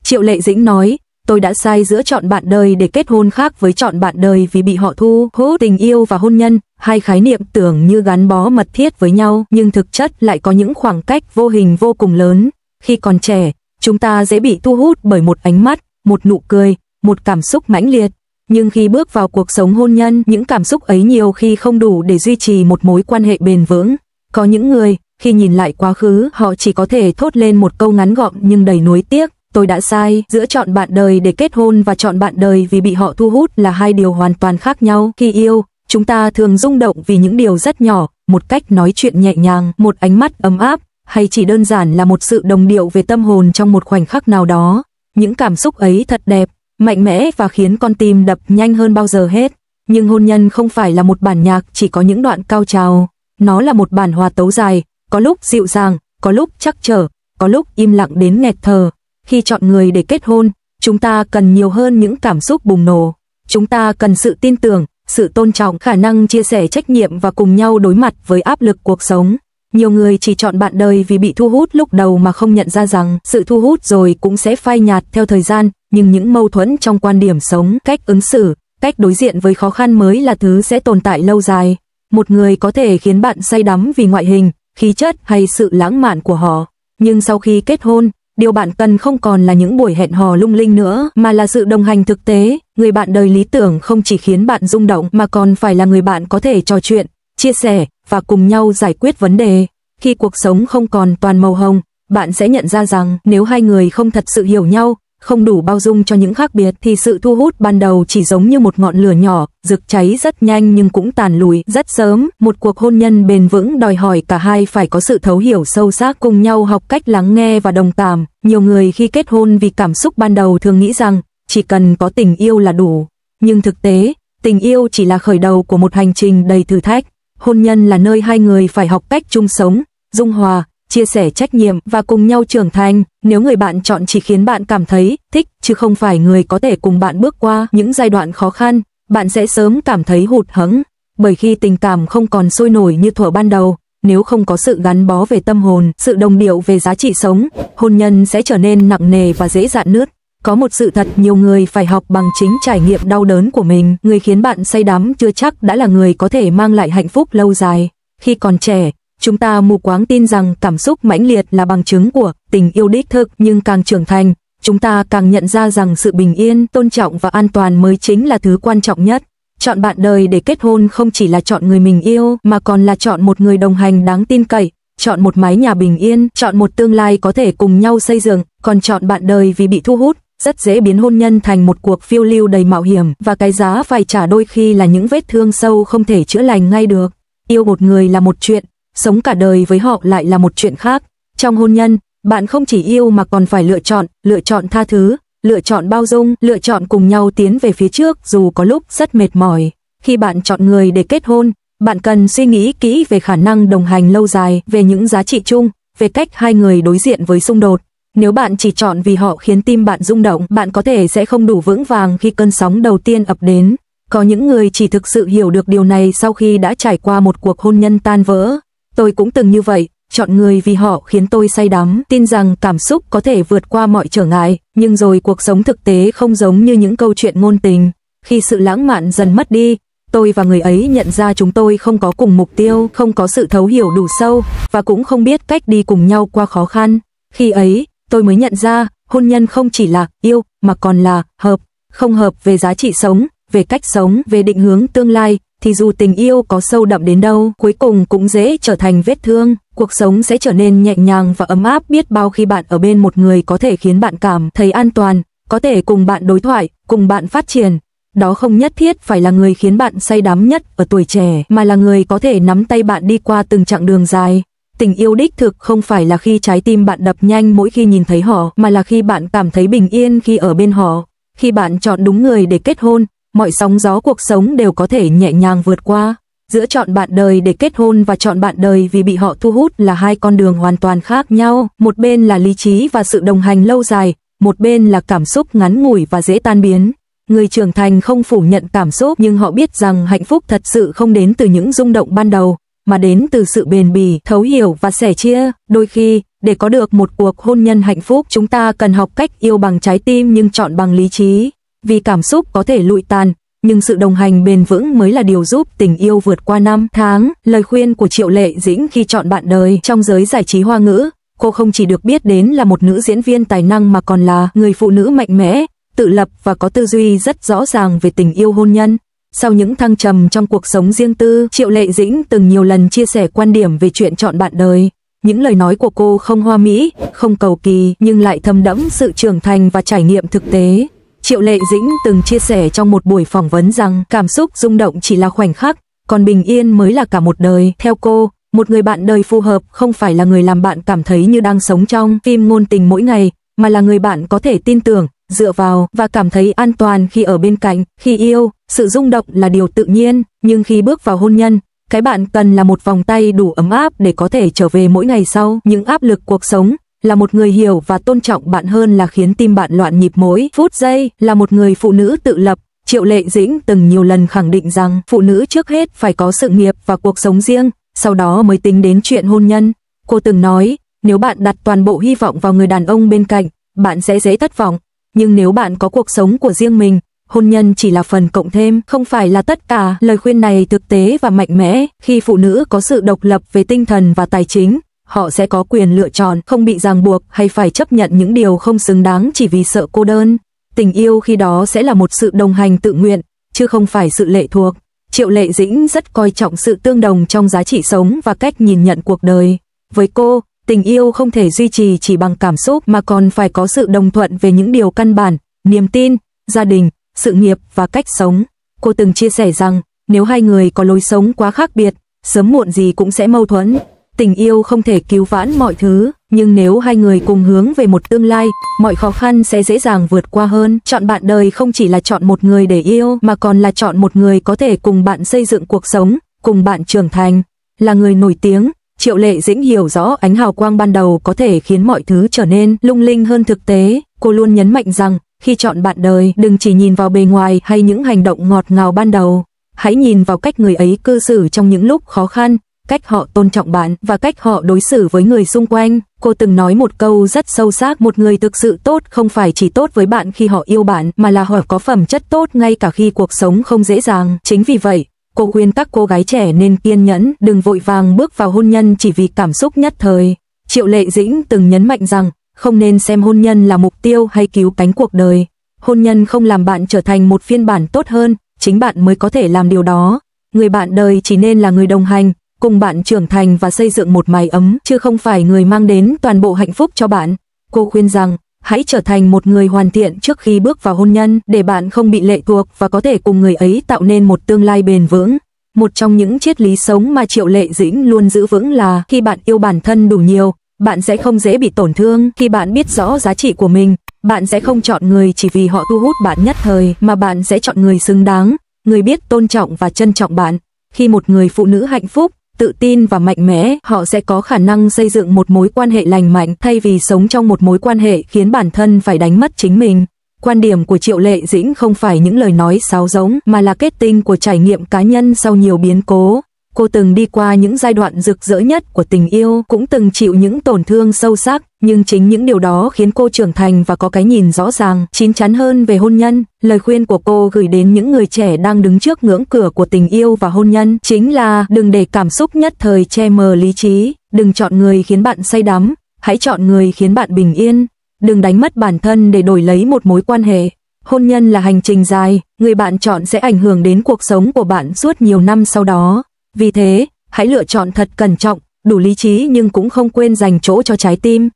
Triệu Lệ Dĩnh nói, tôi đã sai giữa chọn bạn đời để kết hôn khác với chọn bạn đời vì bị họ thu hút. Tình yêu và hôn nhân, hai khái niệm tưởng như gắn bó mật thiết với nhau, nhưng thực chất lại có những khoảng cách vô hình vô cùng lớn. Khi còn trẻ, chúng ta dễ bị thu hút bởi một ánh mắt, một nụ cười, một cảm xúc mãnh liệt. Nhưng khi bước vào cuộc sống hôn nhân, những cảm xúc ấy nhiều khi không đủ để duy trì một mối quan hệ bền vững. Có những người, khi nhìn lại quá khứ, họ chỉ có thể thốt lên một câu ngắn gọn nhưng đầy nuối tiếc. Tôi đã sai, giữa chọn bạn đời để kết hôn và chọn bạn đời vì bị họ thu hút là hai điều hoàn toàn khác nhau. Khi yêu, chúng ta thường rung động vì những điều rất nhỏ, một cách nói chuyện nhẹ nhàng, một ánh mắt ấm áp, hay chỉ đơn giản là một sự đồng điệu về tâm hồn trong một khoảnh khắc nào đó. Những cảm xúc ấy thật đẹp, mạnh mẽ và khiến con tim đập nhanh hơn bao giờ hết. Nhưng hôn nhân không phải là một bản nhạc chỉ có những đoạn cao trào. Nó là một bản hòa tấu dài, có lúc dịu dàng, có lúc trắc trở, có lúc im lặng đến nghẹt thở. Khi chọn người để kết hôn, chúng ta cần nhiều hơn những cảm xúc bùng nổ. Chúng ta cần sự tin tưởng, sự tôn trọng, khả năng chia sẻ trách nhiệm và cùng nhau đối mặt với áp lực cuộc sống. Nhiều người chỉ chọn bạn đời vì bị thu hút lúc đầu mà không nhận ra rằng sự thu hút rồi cũng sẽ phai nhạt theo thời gian, nhưng những mâu thuẫn trong quan điểm sống, cách ứng xử, cách đối diện với khó khăn mới là thứ sẽ tồn tại lâu dài. Một người có thể khiến bạn say đắm vì ngoại hình, khí chất hay sự lãng mạn của họ, nhưng sau khi kết hôn, điều bạn cần không còn là những buổi hẹn hò lung linh nữa, mà là sự đồng hành thực tế. Người bạn đời lý tưởng không chỉ khiến bạn rung động mà còn phải là người bạn có thể trò chuyện, chia sẻ và cùng nhau giải quyết vấn đề. Khi cuộc sống không còn toàn màu hồng, bạn sẽ nhận ra rằng nếu hai người không thật sự hiểu nhau, không đủ bao dung cho những khác biệt thì sự thu hút ban đầu chỉ giống như một ngọn lửa nhỏ, rực cháy rất nhanh nhưng cũng tàn lụi rất sớm. Một cuộc hôn nhân bền vững đòi hỏi cả hai phải có sự thấu hiểu sâu sắc, cùng nhau học cách lắng nghe và đồng cảm. Nhiều người khi kết hôn vì cảm xúc ban đầu thường nghĩ rằng chỉ cần có tình yêu là đủ. Nhưng thực tế, tình yêu chỉ là khởi đầu của một hành trình đầy thử thách. Hôn nhân là nơi hai người phải học cách chung sống, dung hòa, chia sẻ trách nhiệm và cùng nhau trưởng thành. Nếu người bạn chọn chỉ khiến bạn cảm thấy thích chứ không phải người có thể cùng bạn bước qua những giai đoạn khó khăn, bạn sẽ sớm cảm thấy hụt hẫng. Bởi khi tình cảm không còn sôi nổi như thuở ban đầu, nếu không có sự gắn bó về tâm hồn, sự đồng điệu về giá trị sống, hôn nhân sẽ trở nên nặng nề và dễ rạn nứt. Có một sự thật nhiều người phải học bằng chính trải nghiệm đau đớn của mình. Người khiến bạn say đắm chưa chắc đã là người có thể mang lại hạnh phúc lâu dài. Khi còn trẻ, chúng ta mù quáng tin rằng cảm xúc mãnh liệt là bằng chứng của tình yêu đích thực, nhưng càng trưởng thành, chúng ta càng nhận ra rằng sự bình yên, tôn trọng và an toàn mới chính là thứ quan trọng nhất. Chọn bạn đời để kết hôn không chỉ là chọn người mình yêu, mà còn là chọn một người đồng hành đáng tin cậy, chọn một mái nhà bình yên, chọn một tương lai có thể cùng nhau xây dựng. Còn chọn bạn đời vì bị thu hút, rất dễ biến hôn nhân thành một cuộc phiêu lưu đầy mạo hiểm, và cái giá phải trả đôi khi là những vết thương sâu không thể chữa lành ngay được. Yêu một người là một chuyện, sống cả đời với họ lại là một chuyện khác. Trong hôn nhân, bạn không chỉ yêu mà còn phải lựa chọn tha thứ, lựa chọn bao dung, lựa chọn cùng nhau tiến về phía trước dù có lúc rất mệt mỏi. Khi bạn chọn người để kết hôn, bạn cần suy nghĩ kỹ về khả năng đồng hành lâu dài, về những giá trị chung, về cách hai người đối diện với xung đột. Nếu bạn chỉ chọn vì họ khiến tim bạn rung động, bạn có thể sẽ không đủ vững vàng khi cơn sóng đầu tiên ập đến. Có những người chỉ thực sự hiểu được điều này sau khi đã trải qua một cuộc hôn nhân tan vỡ. Tôi cũng từng như vậy, chọn người vì họ khiến tôi say đắm, tin rằng cảm xúc có thể vượt qua mọi trở ngại, nhưng rồi cuộc sống thực tế không giống như những câu chuyện ngôn tình. Khi sự lãng mạn dần mất đi, tôi và người ấy nhận ra chúng tôi không có cùng mục tiêu, không có sự thấu hiểu đủ sâu, và cũng không biết cách đi cùng nhau qua khó khăn. Khi ấy, tôi mới nhận ra, hôn nhân không chỉ là yêu, mà còn là hợp. Không hợp về giá trị sống, về cách sống, về định hướng tương lai, thì dù tình yêu có sâu đậm đến đâu, cuối cùng cũng dễ trở thành vết thương. Cuộc sống sẽ trở nên nhẹ nhàng và ấm áp biết bao khi bạn ở bên một người có thể khiến bạn cảm thấy an toàn, có thể cùng bạn đối thoại, cùng bạn phát triển. Đó không nhất thiết phải là người khiến bạn say đắm nhất ở tuổi trẻ, mà là người có thể nắm tay bạn đi qua từng chặng đường dài. Tình yêu đích thực không phải là khi trái tim bạn đập nhanh mỗi khi nhìn thấy họ, mà là khi bạn cảm thấy bình yên khi ở bên họ. Khi bạn chọn đúng người để kết hôn, mọi sóng gió cuộc sống đều có thể nhẹ nhàng vượt qua. Giữa chọn bạn đời để kết hôn và chọn bạn đời vì bị họ thu hút là hai con đường hoàn toàn khác nhau. Một bên là lý trí và sự đồng hành lâu dài, một bên là cảm xúc ngắn ngủi và dễ tan biến. Người trưởng thành không phủ nhận cảm xúc, nhưng họ biết rằng hạnh phúc thật sự không đến từ những rung động ban đầu, mà đến từ sự bền bỉ, thấu hiểu và sẻ chia. Đôi khi, để có được một cuộc hôn nhân hạnh phúc, chúng ta cần học cách yêu bằng trái tim nhưng chọn bằng lý trí. Vì cảm xúc có thể lụi tàn, nhưng sự đồng hành bền vững mới là điều giúp tình yêu vượt qua năm tháng. Lời khuyên của Triệu Lệ Dĩnh khi chọn bạn đời. Trong giới giải trí Hoa ngữ, cô không chỉ được biết đến là một nữ diễn viên tài năng mà còn là người phụ nữ mạnh mẽ, tự lập và có tư duy rất rõ ràng về tình yêu hôn nhân. Sau những thăng trầm trong cuộc sống riêng tư, Triệu Lệ Dĩnh từng nhiều lần chia sẻ quan điểm về chuyện chọn bạn đời. Những lời nói của cô không hoa mỹ, không cầu kỳ, nhưng lại thấm đẫm sự trưởng thành và trải nghiệm thực tế. Triệu Lệ Dĩnh từng chia sẻ trong một buổi phỏng vấn rằng cảm xúc rung động chỉ là khoảnh khắc, còn bình yên mới là cả một đời. Theo cô, một người bạn đời phù hợp không phải là người làm bạn cảm thấy như đang sống trong phim ngôn tình mỗi ngày, mà là người bạn có thể tin tưởng, dựa vào và cảm thấy an toàn khi ở bên cạnh. Khi yêu, sự rung động là điều tự nhiên, nhưng khi bước vào hôn nhân, cái bạn cần là một vòng tay đủ ấm áp để có thể trở về mỗi ngày sau những áp lực cuộc sống, là một người hiểu và tôn trọng bạn hơn là khiến tim bạn loạn nhịp mỗi phút giây. Là một người phụ nữ tự lập, Triệu Lệ Dĩnh từng nhiều lần khẳng định rằng phụ nữ trước hết phải có sự nghiệp và cuộc sống riêng, sau đó mới tính đến chuyện hôn nhân. Cô từng nói, nếu bạn đặt toàn bộ hy vọng vào người đàn ông bên cạnh, bạn sẽ dễ thất vọng. Nhưng nếu bạn có cuộc sống của riêng mình, hôn nhân chỉ là phần cộng thêm, không phải là tất cả. Lời khuyên này thực tế và mạnh mẽ. Khi phụ nữ có sự độc lập về tinh thần và tài chính, họ sẽ có quyền lựa chọn, không bị ràng buộc hay phải chấp nhận những điều không xứng đáng chỉ vì sợ cô đơn. Tình yêu khi đó sẽ là một sự đồng hành tự nguyện, chứ không phải sự lệ thuộc. Triệu Lệ Dĩnh rất coi trọng sự tương đồng trong giá trị sống và cách nhìn nhận cuộc đời. Với cô, tình yêu không thể duy trì chỉ bằng cảm xúc mà còn phải có sự đồng thuận về những điều căn bản, niềm tin, gia đình, sự nghiệp và cách sống. Cô từng chia sẻ rằng, nếu hai người có lối sống quá khác biệt, sớm muộn gì cũng sẽ mâu thuẫn. Tình yêu không thể cứu vãn mọi thứ, nhưng nếu hai người cùng hướng về một tương lai, mọi khó khăn sẽ dễ dàng vượt qua hơn. Chọn bạn đời không chỉ là chọn một người để yêu, mà còn là chọn một người có thể cùng bạn xây dựng cuộc sống, cùng bạn trưởng thành. Là người nổi tiếng, Triệu Lệ Dĩnh hiểu rõ ánh hào quang ban đầu có thể khiến mọi thứ trở nên lung linh hơn thực tế. Cô luôn nhấn mạnh rằng, khi chọn bạn đời, đừng chỉ nhìn vào bề ngoài hay những hành động ngọt ngào ban đầu. Hãy nhìn vào cách người ấy cư xử trong những lúc khó khăn, cách họ tôn trọng bạn và cách họ đối xử với người xung quanh. Cô từng nói một câu rất sâu sắc, một người thực sự tốt không phải chỉ tốt với bạn khi họ yêu bạn, mà là họ có phẩm chất tốt ngay cả khi cuộc sống không dễ dàng. Chính vì vậy, cô khuyên các cô gái trẻ nên kiên nhẫn, đừng vội vàng bước vào hôn nhân chỉ vì cảm xúc nhất thời. Triệu Lệ Dĩnh từng nhấn mạnh rằng, không nên xem hôn nhân là mục tiêu hay cứu cánh cuộc đời. Hôn nhân không làm bạn trở thành một phiên bản tốt hơn, chính bạn mới có thể làm điều đó. Người bạn đời chỉ nên là người đồng hành, cùng bạn trưởng thành và xây dựng một mái ấm, chứ không phải người mang đến toàn bộ hạnh phúc cho bạn. Cô khuyên rằng, hãy trở thành một người hoàn thiện trước khi bước vào hôn nhân, để bạn không bị lệ thuộc và có thể cùng người ấy tạo nên một tương lai bền vững. Một trong những triết lý sống mà Triệu Lệ Dĩnh luôn giữ vững là, khi bạn yêu bản thân đủ nhiều, bạn sẽ không dễ bị tổn thương. Khi bạn biết rõ giá trị của mình, bạn sẽ không chọn người chỉ vì họ thu hút bạn nhất thời, mà bạn sẽ chọn người xứng đáng, người biết tôn trọng và trân trọng bạn. Khi một người phụ nữ hạnh phúc, tự tin và mạnh mẽ, họ sẽ có khả năng xây dựng một mối quan hệ lành mạnh thay vì sống trong một mối quan hệ khiến bản thân phải đánh mất chính mình. Quan điểm của Triệu Lệ Dĩnh không phải những lời nói sáo rỗng, mà là kết tinh của trải nghiệm cá nhân sau nhiều biến cố. Cô từng đi qua những giai đoạn rực rỡ nhất của tình yêu, cũng từng chịu những tổn thương sâu sắc, nhưng chính những điều đó khiến cô trưởng thành và có cái nhìn rõ ràng, chín chắn hơn về hôn nhân. Lời khuyên của cô gửi đến những người trẻ đang đứng trước ngưỡng cửa của tình yêu và hôn nhân chính là, đừng để cảm xúc nhất thời che mờ lý trí, đừng chọn người khiến bạn say đắm, hãy chọn người khiến bạn bình yên. Đừng đánh mất bản thân để đổi lấy một mối quan hệ. Hôn nhân là hành trình dài, người bạn chọn sẽ ảnh hưởng đến cuộc sống của bạn suốt nhiều năm sau đó. Vì thế, hãy lựa chọn thật cẩn trọng, đủ lý trí nhưng cũng không quên dành chỗ cho trái tim.